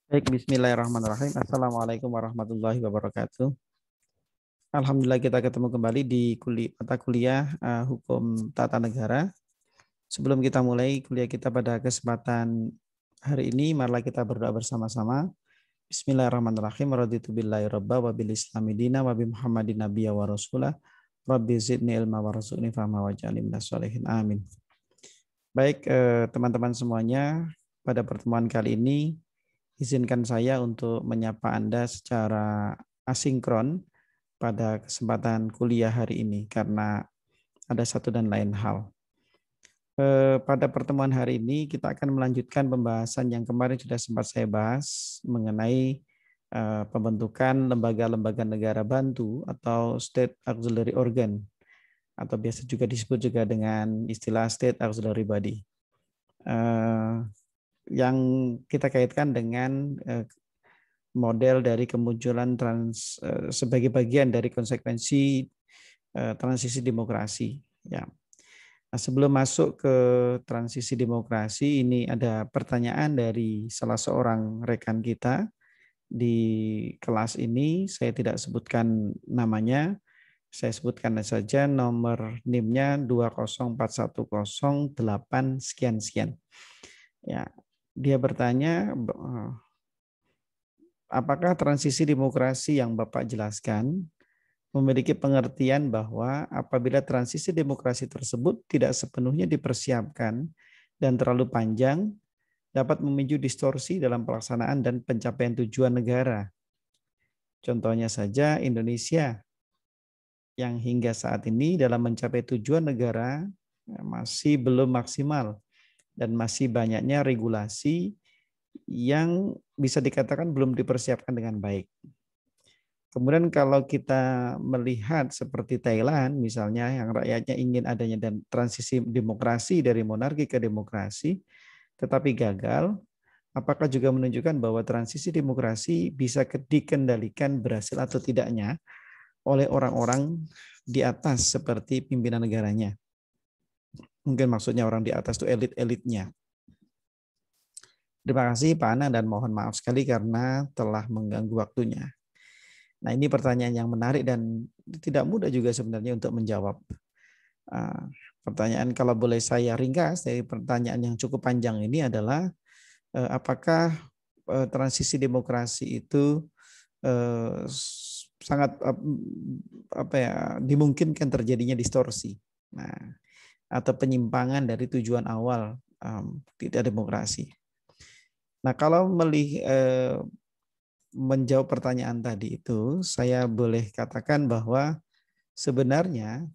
Baik, bismillahirrahmanirrahim. Assalamualaikum warahmatullahi wabarakatuh. Alhamdulillah kita ketemu kembali di mata kuliah Hukum Tata Negara. Sebelum kita mulai kuliah kita pada kesempatan hari ini, marilah kita berdoa bersama-sama. Bismillahirrahmanirrahim. Raditu billahi rabba wa bil islami dina wa bi Muhammadin nabiyya wa rasulah. Rabbi zidni ilma wa rasu'ni fahma wa ja'alni minas sholihin. Amin. Baik, teman-teman semuanya, pada pertemuan kali ini izinkan saya untuk menyapa Anda secara asinkron pada kesempatan kuliah hari ini karena ada satu dan lain hal. Pada pertemuan hari ini kita akan melanjutkan pembahasan yang kemarin sudah sempat saya bahas mengenai pembentukan lembaga-lembaga negara bantu atau State Auxiliary Organ atau biasa juga disebut juga dengan istilah State Auxiliary Body. Yang kita kaitkan dengan model dari kemunculan sebagai bagian dari konsekuensi transisi demokrasi. Ya. Nah, sebelum masuk ke transisi demokrasi, ini ada pertanyaan dari salah seorang rekan kita di kelas ini. Saya tidak sebutkan namanya, saya sebutkan saja nomor NIM-nya 2041008 sekian-sekian. Ya, dia bertanya, apakah transisi demokrasi yang Bapak jelaskan memiliki pengertian bahwa apabila transisi demokrasi tersebut tidak sepenuhnya dipersiapkan dan terlalu panjang, dapat memicu distorsi dalam pelaksanaan dan pencapaian tujuan negara. Contohnya saja Indonesia yang hingga saat ini dalam mencapai tujuan negara masih belum maksimal dan masih banyaknya regulasi yang bisa dikatakan belum dipersiapkan dengan baik. Kemudian kalau kita melihat seperti Thailand misalnya yang rakyatnya ingin adanya dan transisi demokrasi dari monarki ke demokrasi tetapi gagal, apakah juga menunjukkan bahwa transisi demokrasi bisa dikendalikan berhasil atau tidaknya oleh orang-orang di atas seperti pimpinan negaranya. Mungkin maksudnya orang di atas itu elit-elitnya. Terima kasih Pak Ana dan mohon maaf sekali karena telah mengganggu waktunya. Nah, ini pertanyaan yang menarik dan tidak mudah juga sebenarnya untuk menjawab. Pertanyaan kalau boleh saya ringkas dari pertanyaan yang cukup panjang ini adalah apakah transisi demokrasi itu sangat dimungkinkan terjadinya distorsi, atau penyimpangan dari tujuan awal tidak demokrasi. Nah, kalau menjawab pertanyaan tadi itu, saya boleh katakan bahwa sebenarnya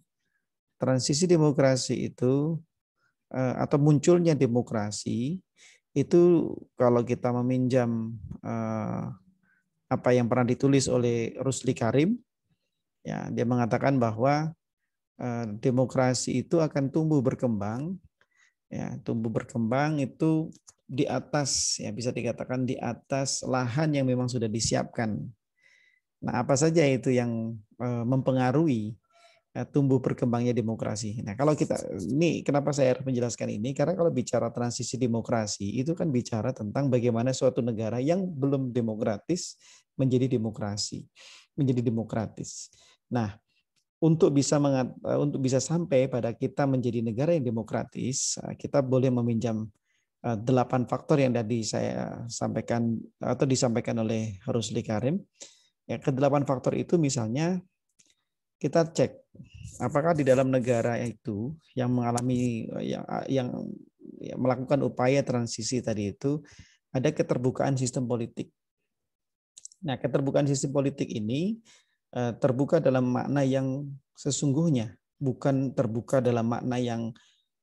transisi demokrasi itu atau munculnya demokrasi itu kalau kita meminjam apa yang pernah ditulis oleh Rusli Karim, ya dia mengatakan bahwa demokrasi itu akan tumbuh berkembang, ya tumbuh berkembang itu di atas, ya bisa dikatakan di atas lahan yang memang sudah disiapkan. Nah, apa saja itu yang mempengaruhi tumbuh berkembangnya demokrasi. Nah, kalau kita ini kenapa saya harus menjelaskan ini? Karena kalau bicara transisi demokrasi itu kan bicara tentang bagaimana suatu negara yang belum demokratis menjadi demokrasi, menjadi demokratis. Nah, untuk bisa sampai pada kita menjadi negara yang demokratis, kita boleh meminjam 8 faktor yang tadi saya sampaikan atau disampaikan oleh Rusli Karim. Ya, ke-8 faktor itu misalnya kita cek apakah di dalam negara itu yang mengalami yang melakukan upaya transisi tadi itu ada keterbukaan sistem politik. Nah, keterbukaan sistem politik ini terbuka dalam makna yang sesungguhnya, bukan terbuka dalam makna yang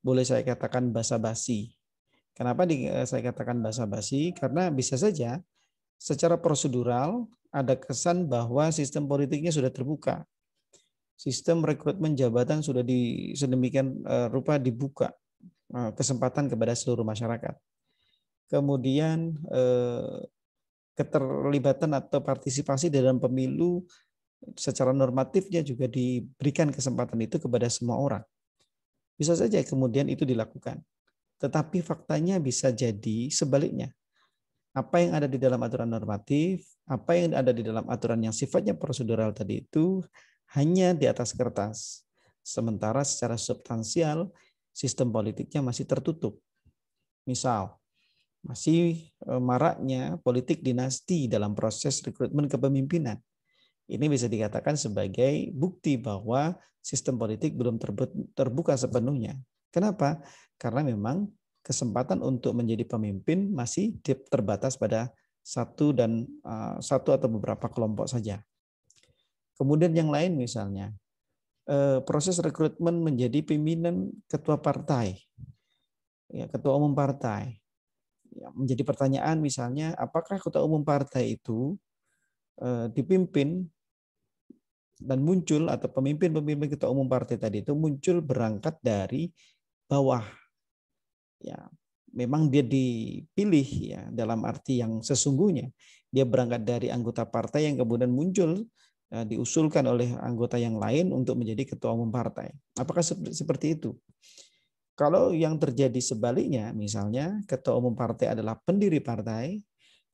boleh saya katakan basa-basi. Kenapa saya katakan basa-basi? Karena bisa saja secara prosedural ada kesan bahwa sistem politiknya sudah terbuka. Sistem rekrutmen jabatan sudah sedemikian rupa dibuka kesempatan kepada seluruh masyarakat. Kemudian keterlibatan atau partisipasi dalam pemilu secara normatifnya juga diberikan kesempatan itu kepada semua orang. Bisa saja kemudian itu dilakukan. Tetapi faktanya bisa jadi sebaliknya. Apa yang ada di dalam aturan normatif, apa yang ada di dalam aturan yang sifatnya prosedural tadi itu hanya di atas kertas. Sementara secara substansial sistem politiknya masih tertutup. Misal, masih maraknya politik dinasti dalam proses rekrutmen kepemimpinan. Ini bisa dikatakan sebagai bukti bahwa sistem politik belum terbuka sepenuhnya. Kenapa? Karena memang kesempatan untuk menjadi pemimpin masih terbatas pada satu atau beberapa kelompok saja. Kemudian yang lain misalnya proses rekrutmen menjadi pimpinan ketua partai, ya, ketua umum partai. Ya, menjadi pertanyaan misalnya, apakah ketua umum partai itu dipimpin dan muncul atau pemimpin-pemimpin ketua umum partai tadi itu muncul berangkat dari bawah. Ya, memang dia dipilih ya dalam arti yang sesungguhnya. Dia berangkat dari anggota partai yang kemudian muncul diusulkan oleh anggota yang lain untuk menjadi ketua umum partai. Apakah seperti itu? Kalau yang terjadi sebaliknya, misalnya ketua umum partai adalah pendiri partai,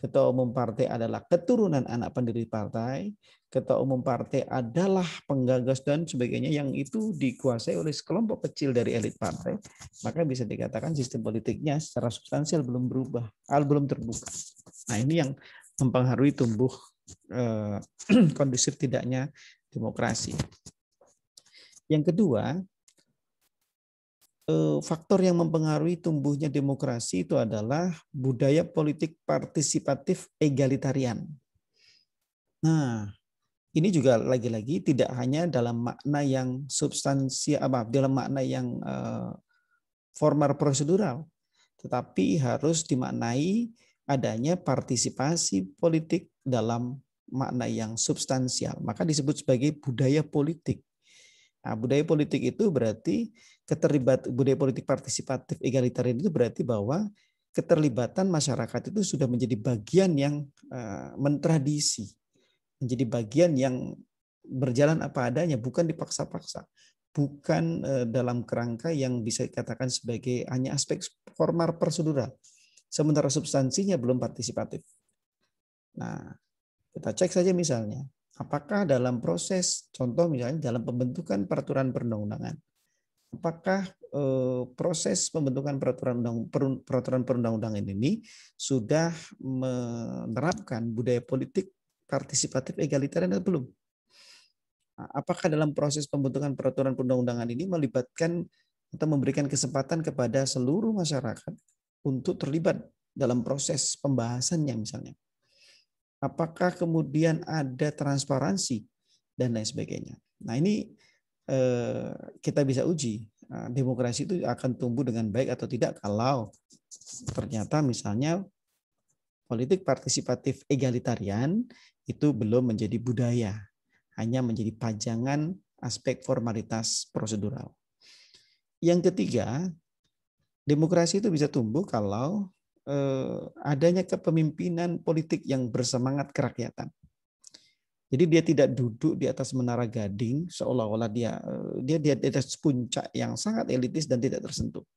ketua umum partai adalah keturunan anak pendiri partai, ketua umum partai adalah penggagas dan sebagainya yang itu dikuasai oleh sekelompok kecil dari elit partai, maka bisa dikatakan sistem politiknya secara substansial belum berubah, belum terbuka. Nah, ini yang mempengaruhi tumbuh kondusif tidaknya demokrasi. Yang kedua, faktor yang mempengaruhi tumbuhnya demokrasi itu adalah budaya politik partisipatif egalitarian. Nah, ini juga lagi-lagi tidak hanya dalam makna yang dalam makna yang formal prosedural, tetapi harus dimaknai adanya partisipasi politik dalam makna yang substansial. Maka disebut sebagai budaya politik. Nah, budaya politik itu berarti budaya politik partisipatif egalitarian itu berarti bahwa keterlibatan masyarakat itu sudah menjadi bagian yang mentradisi, menjadi bagian yang berjalan apa adanya, bukan dipaksa-paksa, bukan dalam kerangka yang bisa dikatakan sebagai hanya aspek formal prosedural, sementara substansinya belum partisipatif. Nah, kita cek saja misalnya, apakah dalam proses, contoh misalnya dalam pembentukan peraturan perundang-undangan, apakah proses pembentukan peraturan perundang-undangan ini sudah menerapkan budaya politik partisipatif egalitarian atau belum? Apakah dalam proses pembentukan peraturan perundang-undangan ini melibatkan atau memberikan kesempatan kepada seluruh masyarakat untuk terlibat dalam proses pembahasannya misalnya? Apakah kemudian ada transparansi dan lain sebagainya? Nah, ini kita bisa uji demokrasi itu akan tumbuh dengan baik atau tidak kalau ternyata misalnya politik partisipatif egalitarian itu belum menjadi budaya, hanya menjadi pajangan aspek formalitas prosedural. Yang ketiga, demokrasi itu bisa tumbuh kalau adanya kepemimpinan politik yang bersemangat kerakyatan. Jadi dia tidak duduk di atas menara gading seolah-olah dia di atas puncak yang sangat elitis dan tidak tersentuh.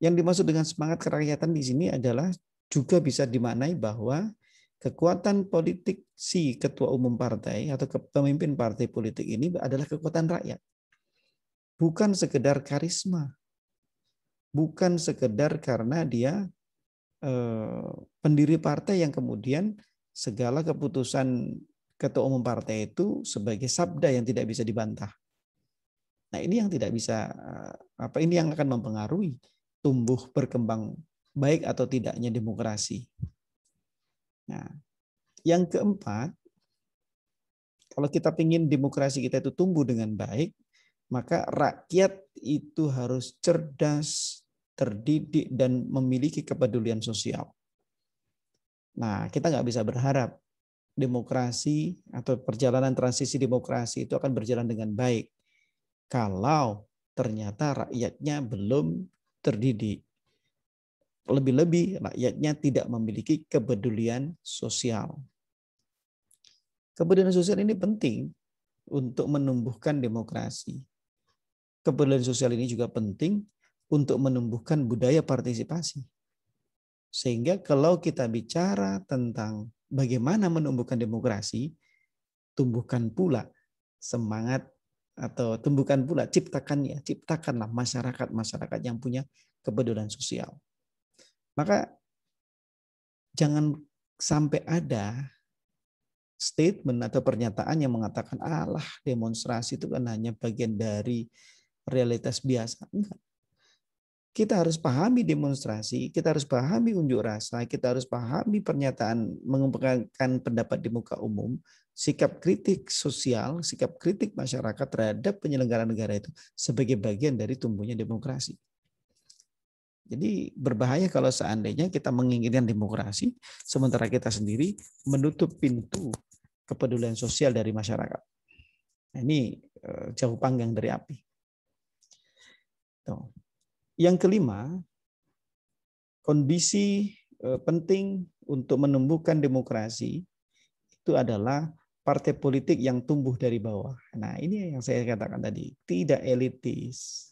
Yang dimaksud dengan semangat kerakyatan di sini adalah juga bisa dimaknai bahwa kekuatan politik si ketua umum partai atau pemimpin partai politik ini adalah kekuatan rakyat. Bukan sekedar karisma. Bukan sekedar karena dia pendiri partai yang kemudian segala keputusan ketua umum partai itu sebagai sabda yang tidak bisa dibantah. Nah, ini yang tidak bisa ini yang akan mempengaruhi tumbuh berkembang baik atau tidaknya demokrasi. Nah, yang keempat, kalau kita ingin demokrasi kita itu tumbuh dengan baik, maka rakyat itu harus cerdas, terdidik, dan memiliki kepedulian sosial. Nah, kita nggak bisa berharap demokrasi atau perjalanan transisi demokrasi itu akan berjalan dengan baik kalau ternyata rakyatnya belum terdidik. Lebih-lebih rakyatnya tidak memiliki kepedulian sosial. Kepedulian sosial ini penting untuk menumbuhkan demokrasi. Kepedulian sosial ini juga penting untuk menumbuhkan budaya partisipasi. Sehingga kalau kita bicara tentang bagaimana menumbuhkan demokrasi, tumbuhkan pula semangat atau tumbuhkan pula, ciptakanlah masyarakat yang punya kepedulian sosial. Maka jangan sampai ada statement atau pernyataan yang mengatakan alah demonstrasi itu kan hanya bagian dari realitas biasa. Enggak. Kita harus pahami demonstrasi, kita harus pahami unjuk rasa, kita harus pahami pernyataan mengungkapkan pendapat di muka umum, sikap kritik sosial, sikap kritik masyarakat terhadap penyelenggara negara itu sebagai bagian dari tumbuhnya demokrasi. Jadi berbahaya kalau seandainya kita menginginkan demokrasi, sementara kita sendiri menutup pintu kepedulian sosial dari masyarakat. Nah, ini jauh panggang dari api. Tuh. Yang kelima, kondisi penting untuk menumbuhkan demokrasi itu adalah partai politik yang tumbuh dari bawah. Nah, ini yang saya katakan tadi, tidak elitis.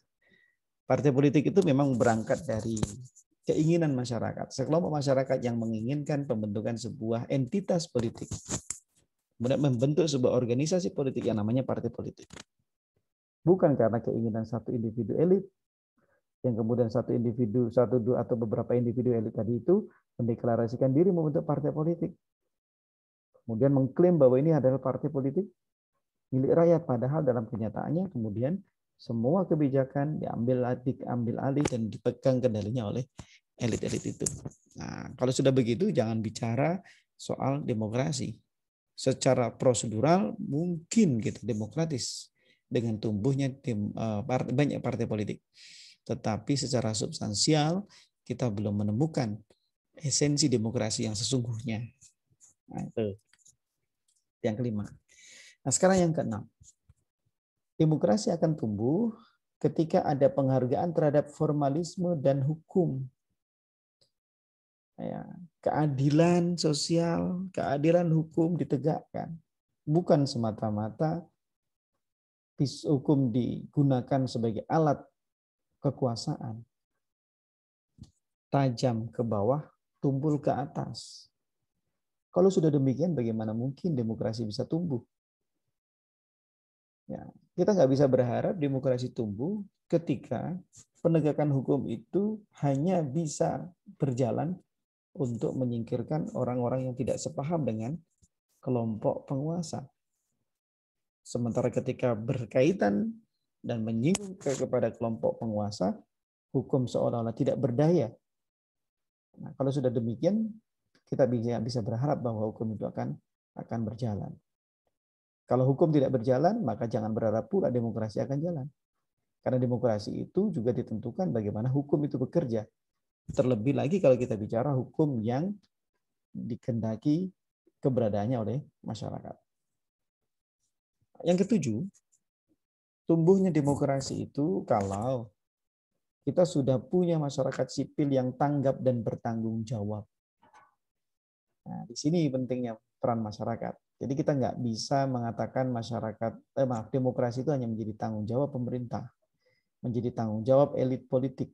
Partai politik itu memang berangkat dari keinginan masyarakat, sekelompok masyarakat yang menginginkan pembentukan sebuah entitas politik, kemudian membentuk sebuah organisasi politik yang namanya partai politik. Bukan karena keinginan satu individu elit, yang kemudian satu dua atau beberapa individu elit tadi itu mendeklarasikan diri membentuk partai politik. Kemudian mengklaim bahwa ini adalah partai politik milik rakyat, padahal dalam kenyataannya kemudian semua kebijakan diambil alih dan dipegang kendalinya oleh elit-elit itu. Nah, kalau sudah begitu jangan bicara soal demokrasi. Secara prosedural mungkin gitu demokratis dengan tumbuhnya banyak partai politik. Tetapi secara substansial kita belum menemukan esensi demokrasi yang sesungguhnya. Nah, itu yang kelima. Nah, sekarang yang keenam. Demokrasi akan tumbuh ketika ada penghargaan terhadap formalisme dan hukum. Ya, keadilan sosial, keadilan hukum ditegakkan. Bukan semata-mata hukum digunakan sebagai alat kekuasaan. Tajam ke bawah, tumpul ke atas. Kalau sudah demikian, bagaimana mungkin demokrasi bisa tumbuh? Ya, kita nggak bisa berharap demokrasi tumbuh ketika penegakan hukum itu hanya bisa berjalan untuk menyingkirkan orang-orang yang tidak sepaham dengan kelompok penguasa. Sementara ketika berkaitan dan menyinggung kepada kelompok penguasa, hukum seolah-olah tidak berdaya. Nah, kalau sudah demikian, kita bisa berharap bahwa hukum itu akan berjalan. Kalau hukum tidak berjalan, maka jangan berharap pula demokrasi akan jalan. Karena demokrasi itu juga ditentukan bagaimana hukum itu bekerja. Terlebih lagi kalau kita bicara hukum yang dikehendaki keberadaannya oleh masyarakat. Yang ketujuh, tumbuhnya demokrasi itu kalau kita sudah punya masyarakat sipil yang tanggap dan bertanggung jawab. Nah, di sini pentingnya peran masyarakat. Jadi kita nggak bisa mengatakan demokrasi itu hanya menjadi tanggung jawab pemerintah, menjadi tanggung jawab elit politik,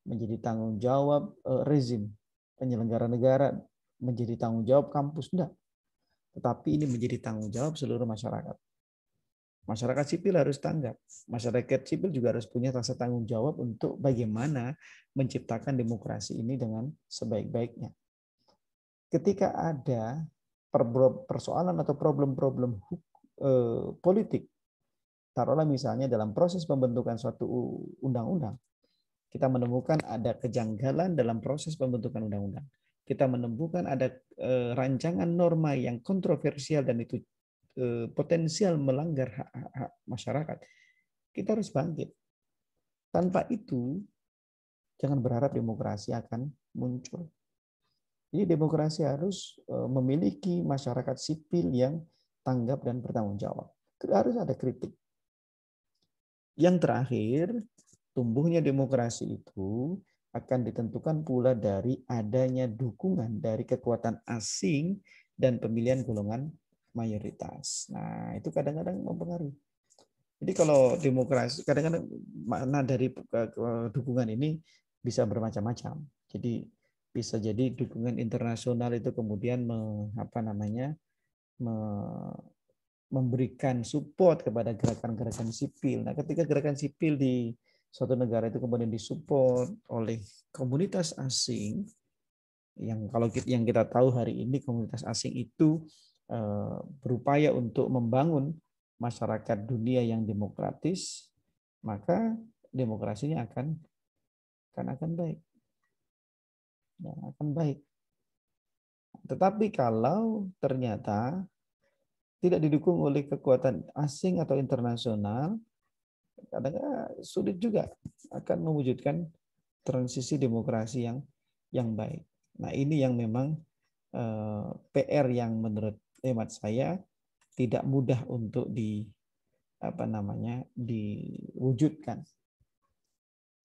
menjadi tanggung jawab rezim penyelenggara negara, menjadi tanggung jawab kampus, enggak. Tetapi ini menjadi tanggung jawab seluruh masyarakat. Masyarakat sipil harus tanggap. Masyarakat sipil juga harus punya rasa tanggung jawab untuk bagaimana menciptakan demokrasi ini dengan sebaik-baiknya. Ketika ada persoalan atau problem-problem politik, taruhlah misalnya dalam proses pembentukan suatu undang-undang, kita menemukan ada kejanggalan dalam proses pembentukan undang-undang. Kita menemukan ada rancangan norma yang kontroversial dan itu potensial melanggar hak masyarakat. Kita harus bangkit. Tanpa itu, jangan berharap demokrasi akan muncul. Jadi demokrasi harus memiliki masyarakat sipil yang tanggap dan bertanggung jawab. Harus ada kritik. Yang terakhir, tumbuhnya demokrasi itu akan ditentukan pula dari adanya dukungan dari kekuatan asing dan pemilihan golongan mayoritas. Nah, itu kadang-kadang mempengaruhi. Jadi kalau demokrasi, kadang-kadang makna dari dukungan ini bisa bermacam-macam. Jadi bisa jadi dukungan internasional itu kemudian memberikan support kepada gerakan-gerakan sipil. Nah, ketika gerakan sipil di suatu negara itu kemudian disupport oleh komunitas asing, yang kita tahu hari ini komunitas asing itu berupaya untuk membangun masyarakat dunia yang demokratis, maka demokrasinya akan baik. Ya, akan baik. Tetapi kalau ternyata tidak didukung oleh kekuatan asing atau internasional, kadang-kadang sulit juga akan mewujudkan transisi demokrasi yang baik. Nah, ini yang memang PR yang menurut hemat saya tidak mudah untuk diwujudkan.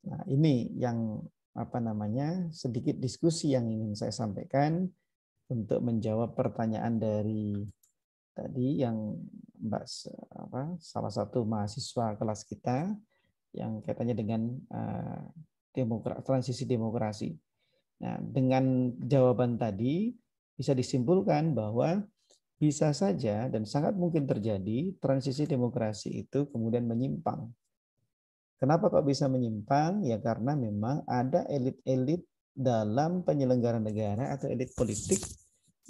Nah, ini yang sedikit diskusi yang ingin saya sampaikan untuk menjawab pertanyaan dari tadi yang salah satu mahasiswa kelas kita yang kaitannya dengan transisi demokrasi. Nah, dengan jawaban tadi bisa disimpulkan bahwa bisa saja dan sangat mungkin terjadi transisi demokrasi itu kemudian menyimpang. Kenapa kok bisa menyimpang? Ya karena memang ada elit-elit dalam penyelenggara negara atau elit politik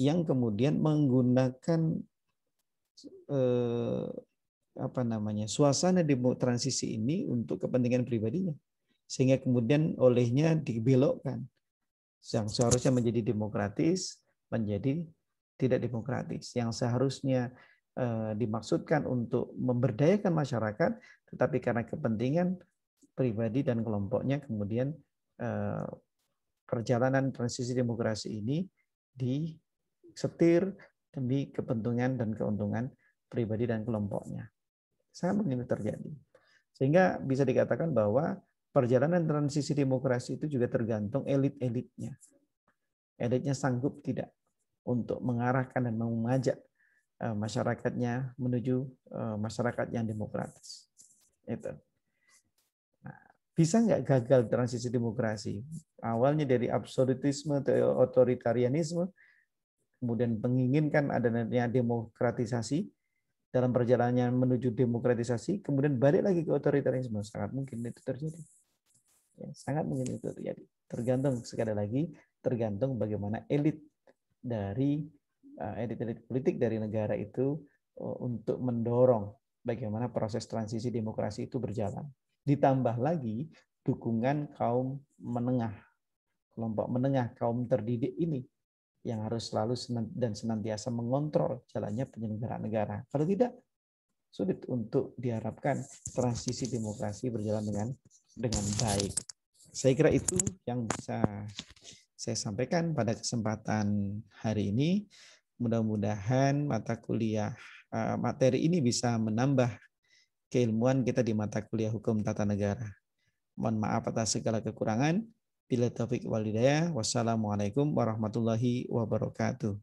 yang kemudian menggunakan suasana transisi ini untuk kepentingan pribadinya, sehingga kemudian olehnya dibelokkan, yang seharusnya menjadi demokratis menjadi tidak demokratis, yang seharusnya dimaksudkan untuk memberdayakan masyarakat, tetapi karena kepentingan pribadi dan kelompoknya kemudian perjalanan transisi demokrasi ini disetir demi kepentingan dan keuntungan pribadi dan kelompoknya. Sangat mungkin terjadi. Sehingga bisa dikatakan bahwa perjalanan transisi demokrasi itu juga tergantung elit-elitnya. Elitnya sanggup tidak untuk mengarahkan dan mengajak masyarakatnya menuju masyarakat yang demokratis. Itu. Nah, bisa nggak gagal transisi demokrasi? Awalnya dari absolutisme atau otoritarianisme, kemudian menginginkan adanya demokratisasi, dalam perjalanannya menuju demokratisasi, kemudian balik lagi ke otoritarianisme. Sangat mungkin itu terjadi. Ya, sangat mungkin itu terjadi. Tergantung, sekali lagi, tergantung bagaimana elit politik dari negara itu untuk mendorong bagaimana proses transisi demokrasi itu berjalan. Ditambah lagi dukungan kaum menengah, kelompok menengah, kaum terdidik ini yang harus selalu dan senantiasa mengontrol jalannya penyelenggaraan negara. Kalau tidak, sulit untuk diharapkan transisi demokrasi berjalan dengan baik. Saya kira itu yang bisa saya sampaikan pada kesempatan hari ini. Mudah-mudahan materi ini bisa menambah keilmuan kita di mata kuliah hukum tata negara. Mohon maaf atas segala kekurangan. Bila taufik wal hidayah. Wassalamualaikum warahmatullahi wabarakatuh.